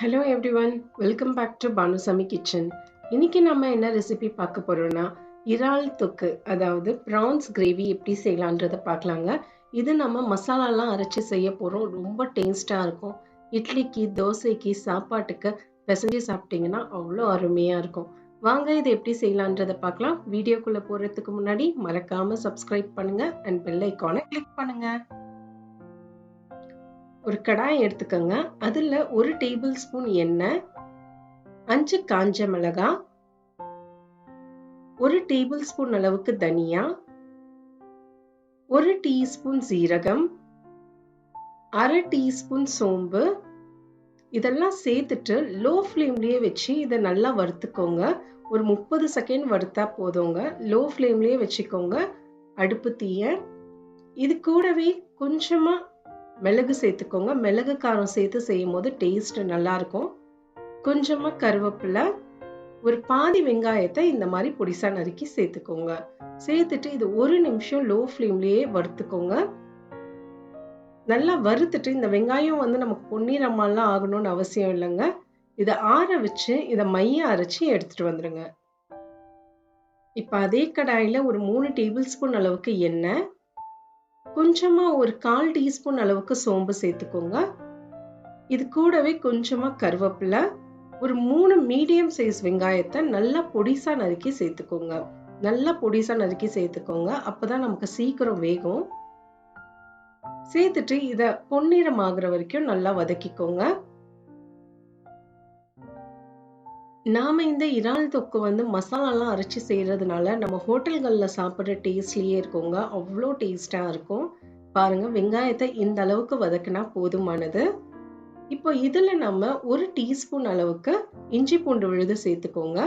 Hello everyone, welcome back to Banu Kitchen. இன்னைக்கு நம்ம என்ன ரெசிபி பார்க்க போறோம்னா இறால் தொக்கு அதாவது prawns gravy எப்படி செய்யலாம்ன்றத பார்க்கலாங்க. இது நம்ம மசாலாலாம் அரைச்சு செய்ய போறோம். ரொம்ப டேஸ்டா இருக்கும். இட்லிக்கு, தோசைக்கு, சாப்பாட்டுக்கு பிசைஞ்சு சாப்பிட்டீங்கன்னா அவ்வளோ அருமையா இருக்கும். வாங்க இதை எப்படி செய்யலாம்ன்றத பார்க்கலாம். வீடியோக்குள்ள போறதுக்கு முன்னாடி மறக்காம சப்ஸ்கிரைப் பண்ணுங்க and bell icon-ஐ கிளிக் பண்ணுங்க. ஒரு கடாய் எடுத்துக்கங்க. அதுல 1 டேபிள் ஸ்பூன் எண்ணெய், 5 காஞ்ச மிளகாய், 1 டேபிள் ஸ்பூன் அளவுக்கு தனியா, 1 டீஸ்பூன் சீரகம், 1/2 டீஸ்பூன் சோம்பு இதெல்லாம் சேர்த்துட்டு லோ ஃப்ளேம்லயே வச்சு இதை நல்லா வறுத்துக்கோங்க. ஒரு 30 செகண்ட் வறுத்தா போதுங்க. லோ ஃப்ளேம்லயே வச்சுக்கோங்க அடுப்பு தீய. இது கூடவே கொஞ்சமா மிளகு சேர்த்துக்கோங்க. மிளகு காரம் சேர்த்து செய்யும் போது டேஸ்ட் நல்லா இருக்கும். கொஞ்சமா கருவேப்பிலை, ஒரு பாதி வெங்காயத்தை இந்த மாதிரி பொடிசா நறுக்கி சேர்த்துக்கோங்க. சேர்த்துட்டு இது 1 நிமிஷம் லோ ஃப்ளேம்லயே வறுத்துக்கோங்க. நல்லா வறுத்துட்டு இந்த வெங்காயம் நமக்கு பொன்னிறமாலாம் ஆகணும்னு அவசியம் இல்லைங்க. இதை ஆற வச்சு இதை மைய அரைச்சி எடுத்துட்டு வந்துருங்க. இப்ப அதே கடாயில ஒரு 3 டேபிள் ஸ்பூன் அளவுக்கு எண்ணெய், கொஞ்சமா ஒரு 1/4 டீஸ்பூன் அளவுக்கு சோம்பு சேர்த்துக்கோங்க. இது கூடவே கொஞ்சமா கருவேப்பிலை, ஒரு 3 மீடியம் சைஸ் வெங்காயத்தை நல்லா பொடிசா நறுக்கி சேர்த்துக்கோங்க. நல்லா பொடிசா நறுக்கி சேர்த்துக்கோங்க. அப்பதான் நமக்கு சீக்கிரம் வேகும். சேர்த்துட்டு இத பொன்னிறம் ஆகுற வரைக்கும் நல்லா வதக்கிக்கோங்க. நாம இந்த இறால் தொக்கு மசாலாலாம் அரைச்சு செய்யறதுனால நம்ம ஹோட்டல்கள்ல சாப்பிடுற டேஸ்ட்லயே இருக்குங்க. அவ்வளோ டேஸ்டா இருக்கும். பாருங்க, வெங்காயத்தை இந்த அளவுக்கு வதக்கினா போதுமானது. இப்போ இதுல நம்ம 1 டீஸ்பூன் அளவுக்கு இஞ்சி பூண்டு விழுது சேர்த்துக்கோங்க.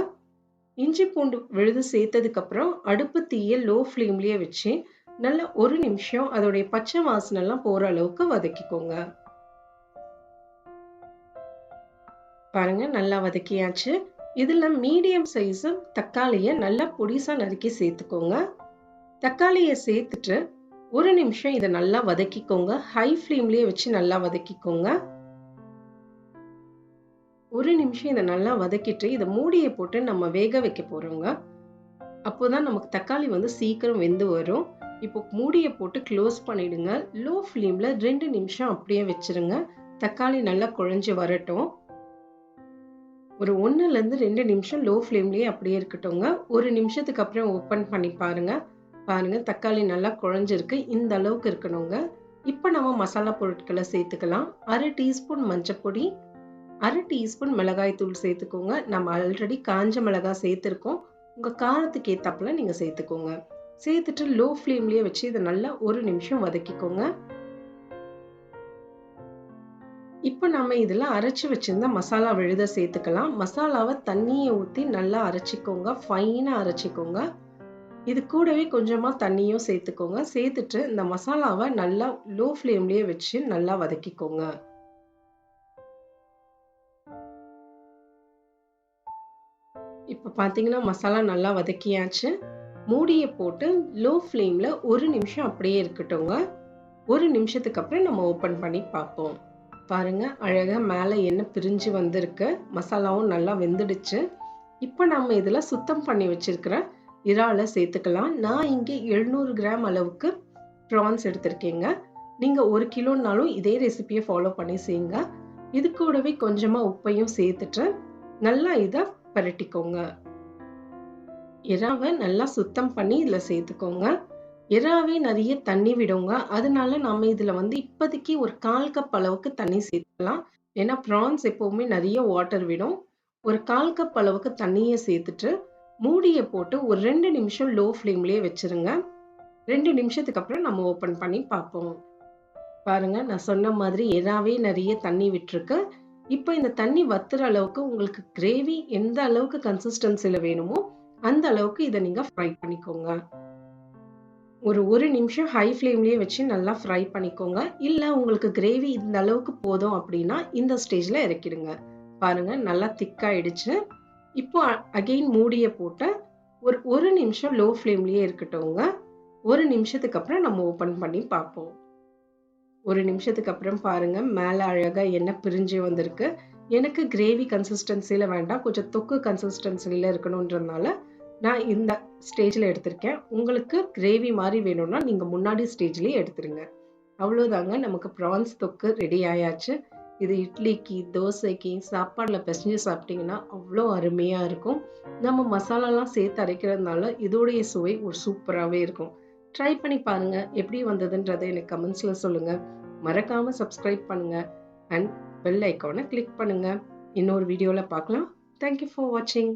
இஞ்சி பூண்டு விழுது சேர்த்ததுக்கு அப்புறம் அடுப்பு தீய லோ ஃப்ளேம்லயே வச்சு நல்லா 1 நிமிஷம் அதோடைய பச்சை வாசனை எல்லாம் போற அளவுக்கு வதக்கிக்கோங்க. பாருங்க, நல்லா வதக்கியாச்சு. இதுல மீடியம் சைஸ் தக்காளியை நல்லா பொடிசா நறுக்கி சேர்த்துக்கோங்க. தக்காளியை சேர்த்துட்டு 1 நிமிஷம் இதை நல்லா வதக்கிக்கோங்க. ஹை ஃப்ளேம்லயே வச்சு நல்லா வதக்கிக்கோங்க. 1 நிமிஷம் இதை நல்லா வதக்கிட்டு இதை மூடியை போட்டு நம்ம வேக வைக்க போறோங்க. அப்போதான் நமக்கு தக்காளி சீக்கிரம் வெந்து வரும். இப்போ மூடியை போட்டு க்ளோஸ் பண்ணிடுங்க. லோ ஃப்ளேம்ல 2 நிமிஷம் அப்படியே வச்சிருங்க. தக்காளி நல்லா குழஞ்சு வரட்டும். ஒரு 1ல இருந்து 2 நிமிஷம் லோ ஃப்ளேம்லயே அப்படியே இருக்கட்டும்ங்க. 1 நிமிஷத்துக்கு அப்புறம் ஓபன் பண்ணி பாருங்க. பாருங்க, தக்காளி நல்லா குழஞ்சிருக்கு. இந்த அளவுக்கு இருக்கணுங்க. இப்போ நம்ம மசாலா பொருட்களை சேர்த்துக்கலாம். 1/2 டீஸ்பூன் மஞ்சப்பொடி, 1/2 டீஸ்பூன் மிளகாய் தூள் சேர்த்துக்கோங்க. நம்ம ஆல்ரெடி காஞ்ச மிளகாய் சேர்த்திருக்கோம். உங்க காரத்துக்கு ஏத்தாப்புல நீங்க சேர்த்துக்கோங்க. சேர்த்துட்டு லோ ஃப்ளேம்லயே வச்சு இதை நல்லா 1 நிமிஷம் வதக்கிக்கோங்க. இப்போ நம்ம இதுல அரைச்சு வச்சிருந்த மசாலா விழுத சேர்த்துக்கலாம். மசாலாவை தண்ணியை ஊத்தி நல்லா அரைச்சிக்கோங்க. ஃபைனா அரைச்சிக்கோங்க. இது கூடவே கொஞ்சமா தண்ணியும் சேர்த்துக்கோங்க. சேர்த்துட்டு இந்த மசாலாவை நல்லா லோ ஃப்ளேம்லயே வச்சு நல்லா வதக்கிக்கோங்க. இப்ப பாத்தீங்கன்னா மசாலா நல்லா வதக்கியாச்சு. மூடியை போட்டு லோ ஃப்ளேம்ல 1 நிமிஷம் அப்படியே இருக்கட்டும்ங்க. 1 நிமிஷத்துக்கு அப்புறம் நம்ம ஓபன் பண்ணி பார்ப்போம். பாருங்க, அழகா மேல எண்ணெய் பிரிஞ்சு வந்திருக்கு. மசாலாவும் நல்லா வெந்துடுச்சு. இப்போ நம்ம இதுல சுத்தம் பண்ணி வச்சிருக்கிற இறாலை சேர்த்துக்கலாம். நான் இங்க 700 கிராம் அளவுக்கு ப்ரான்ஸ் எடுத்திருக்கேங்க. நீங்க 1 கிலோனாலும் இதே ரெசிபியை ஃபாலோ பண்ணி செய்யுங்க. இது கூடவே கொஞ்சமா உப்பையும் சேர்த்துட்டு நல்லா இத பரட்டிக்கோங்க. இறாவை நல்லா சுத்தம் பண்ணி இதுல சேர்த்துக்கோங்க. இறாவே நிறைய தண்ணி விடுங்க. அதனால நாம இதுல இப்போதைக்கு ஒரு 1/4 கப் அளவுக்கு தண்ணி சேர்த்துக்கலாம். ஏன்னா ப்ரான்ஸ் எப்பவுமே நிறைய வாட்டர் விடும். ஒரு 1/4 கப் அளவுக்கு தண்ணியை சேர்த்துட்டு மூடியை போட்டு ஒரு 2 நிமிஷம் லோ ஃப்ளேம்லயே வச்சிருங்க. 2 நிமிஷத்துக்கு அப்புறம் நம்ம ஓபன் பண்ணி பார்ப்போம். பாருங்க, நான் சொன்ன மாதிரி இறாவே நிறைய தண்ணி விட்டுருக்கு. இப்போ இந்த தண்ணி வத்துற அளவுக்கு உங்களுக்கு கிரேவி எந்த அளவுக்கு கன்சிஸ்டன்சில வேணுமோ அந்த அளவுக்கு இதை நீங்க ஃப்ரை பண்ணிக்கோங்க. ஒரு 1 நிமிஷம் ஹை ஃப்ளேம்லயே வச்சு நல்லா ஃப்ரை பண்ணிக்கோங்க. இல்ல உங்களுக்கு கிரேவி இந்த அளவுக்கு போதும் அப்படின்னா இந்த ஸ்டேஜ்ல இறக்கிடுங்க. பாருங்க, நல்லா திக்காயிடுச்சு. இப்போ அகைன் மூடியை போட்டு ஒரு 1 நிமிஷம் லோ ஃப்ளேம்லயே இருக்கட்டும்ங்க. 1 நிமிஷத்துக்கு அப்புறம் நம்ம ஓபன் பண்ணி பார்ப்போம். 1 நிமிஷத்துக்கு அப்புறம் பாருங்க, மேல அழகா எண்ணெய் பிரிஞ்சு வந்திருக்கு. எனக்கு கிரேவி கன்சிஸ்டன்சியில் வேண்டாம், கொஞ்சம் தொக்கு கன்சிஸ்டன்சியில் இருக்கணுன்றதுனால நான் இந்த ஸ்டேஜில் எடுத்திருக்கேன். உங்களுக்கு கிரேவி மாதிரி வேணும்னா நீங்கள் முன்னாடி ஸ்டேஜ்லேயே எடுத்துருங்க. அவ்வளோதாங்க, நமக்கு ப்ரான்ஸ் தொக்கு ரெடி ஆயாச்சு. இது இட்லிக்கு, தோசைக்கு, சாப்பாடில் பிசைஞ்சு சாப்பிட்டிங்கன்னா அவ்வளோ அருமையாக இருக்கும். நம்ம மசாலாலாம் சேர்த்து அரைக்கிறதுனால இதோடைய சுவை ஒரு சூப்பராகவே இருக்கும். ட்ரை பண்ணி பாருங்கள். எப்படி வந்ததுன்றதை எனக்கு கமெண்ட்ஸில் சொல்லுங்கள். மறக்காமல் சப்ஸ்கிரைப் பண்ணுங்கள் அண்ட் பெல் ஐக்கானை கிளிக் பண்ணுங்கள். இன்னொரு வீடியோவில் பார்க்கலாம். தேங்க்யூ ஃபார் வாட்சிங்.